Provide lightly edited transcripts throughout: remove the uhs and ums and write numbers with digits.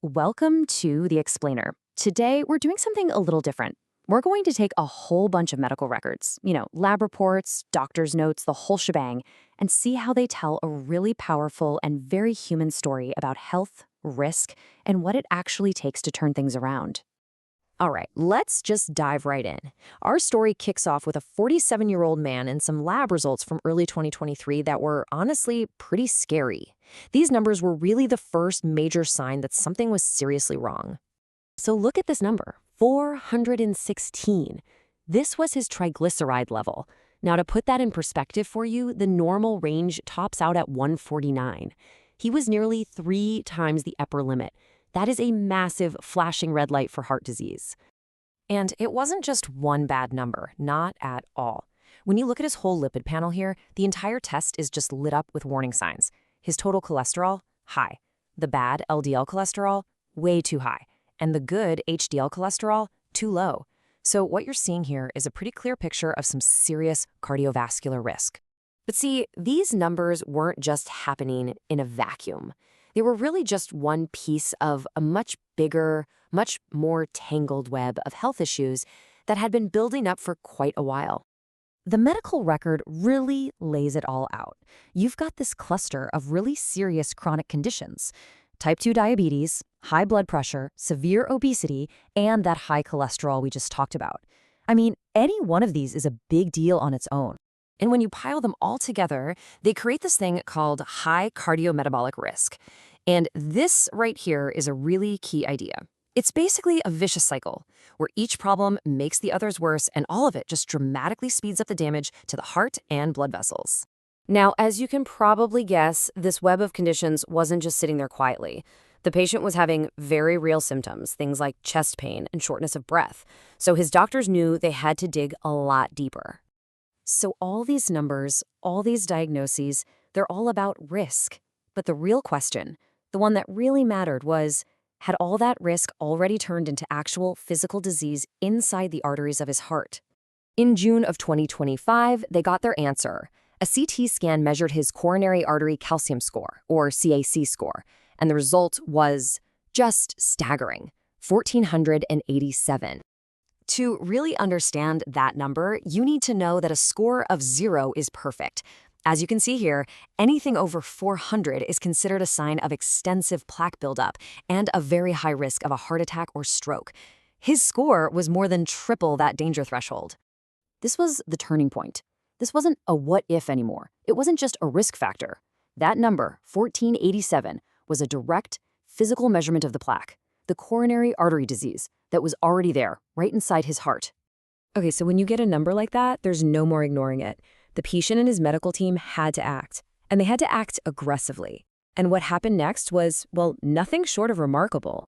Welcome to The Explainer. Today, we're doing something a little different. We're going to take a whole bunch of medical records, lab reports, doctor's notes, the whole shebang, and see how they tell a really powerful and very human story about health, risk, and what it actually takes to turn things around. All right, let's just dive right in. Our story kicks off with a 47-year-old man and some lab results from early 2023 that were honestly pretty scary. These numbers were really the first major sign that something was seriously wrong. So look at this number, 416. This was his triglyceride level. Now to put that in perspective for you, the normal range tops out at 149. He was nearly 3 times the upper limit. That is a massive flashing red light for heart disease. And it wasn't just one bad number, not at all. When you look at his whole lipid panel here, the entire test is just lit up with warning signs. His total cholesterol, high. The bad LDL cholesterol, way too high. And the good HDL cholesterol, too low. So what you're seeing here is a pretty clear picture of some serious cardiovascular risk. But see, these numbers weren't just happening in a vacuum. They were really just one piece of a much bigger, much more tangled web of health issues that had been building up for quite a while. The medical record really lays it all out. You've got this cluster of really serious chronic conditions: type 2 diabetes, high blood pressure, severe obesity, and that high cholesterol we just talked about. I mean, any one of these is a big deal on its own. And when you pile them all together, they create this thing called high cardiometabolic risk. And this right here is a really key idea. It's basically a vicious cycle where each problem makes the others worse, and all of it just dramatically speeds up the damage to the heart and blood vessels. Now, as you can probably guess, this web of conditions wasn't just sitting there quietly. The patient was having very real symptoms, things like chest pain and shortness of breath. So his doctors knew they had to dig a lot deeper. So all these numbers, all these diagnoses, they're all about risk. But the real question, the one that really mattered, was, had all that risk already turned into actual physical disease inside the arteries of his heart? In June of 2025, they got their answer. A CT scan measured his coronary artery calcium score, or CAC score, and the result was just staggering: 1,487. To really understand that number, you need to know that a score of 0 is perfect. As you can see here, anything over 400 is considered a sign of extensive plaque buildup and a very high risk of a heart attack or stroke. His score was more than triple that danger threshold. This was the turning point. This wasn't a what if anymore. It wasn't just a risk factor. That number, 1487, was a direct physical measurement of the plaque, the coronary artery disease that was already there, right inside his heart. Okay, so when you get a number like that, there's no more ignoring it. The patient and his medical team had to act, and they had to act aggressively. And what happened next was, well, nothing short of remarkable.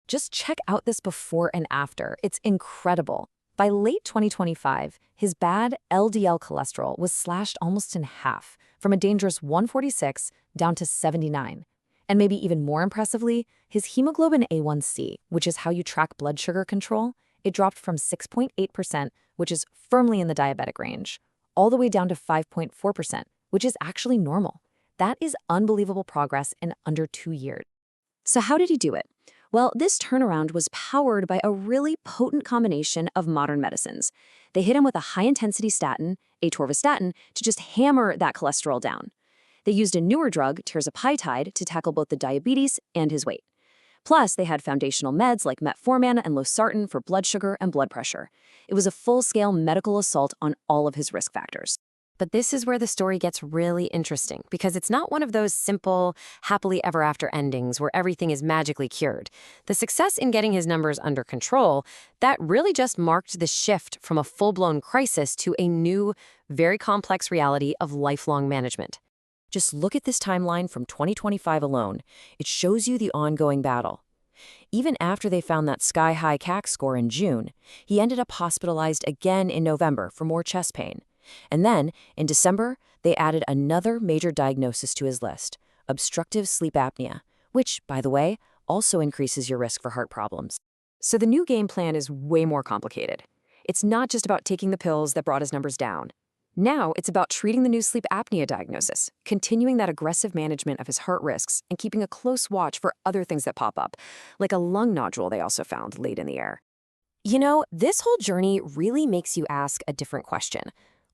Just check out this before and after. It's incredible. By late 2025, his bad LDL cholesterol was slashed almost in half, from a dangerous 146 down to 79. And maybe even more impressively, his hemoglobin A1C, which is how you track blood sugar control, it dropped from 6.8%, which is firmly in the diabetic range, all the way down to 5.4%, which is actually normal. That is unbelievable progress in under 2 years. So how did he do it? Well, this turnaround was powered by a really potent combination of modern medicines. They hit him with a high-intensity statin, atorvastatin, to just hammer that cholesterol down. They used a newer drug, tirzepatide, to tackle both the diabetes and his weight. Plus, they had foundational meds like metformin and losartan for blood sugar and blood pressure. It was a full-scale medical assault on all of his risk factors. But this is where the story gets really interesting, because it's not one of those simple, happily ever after endings where everything is magically cured. The success in getting his numbers under control, that really just marked the shift from a full-blown crisis to a new, very complex reality of lifelong management. Just look at this timeline from 2025 alone. It shows you the ongoing battle. Even after they found that sky-high CAC score in June, he ended up hospitalized again in November for more chest pain. And then, in December, they added another major diagnosis to his list: obstructive sleep apnea, which, by the way, also increases your risk for heart problems. So the new game plan is way more complicated. It's not just about taking the pills that brought his numbers down. Now it's about treating the new sleep apnea diagnosis, continuing that aggressive management of his heart risks, and keeping a close watch for other things that pop up, like a lung nodule they also found late in the year. This whole journey really makes you ask a different question.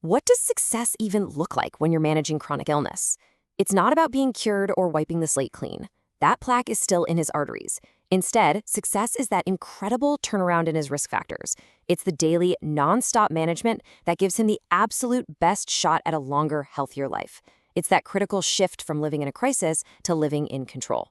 What does success even look like when you're managing chronic illness? It's not about being cured or wiping the slate clean. That plaque is still in his arteries. Instead, success is that incredible turnaround in his risk factors. It's the daily, nonstop management that gives him the absolute best shot at a longer, healthier life. It's that critical shift from living in a crisis to living in control.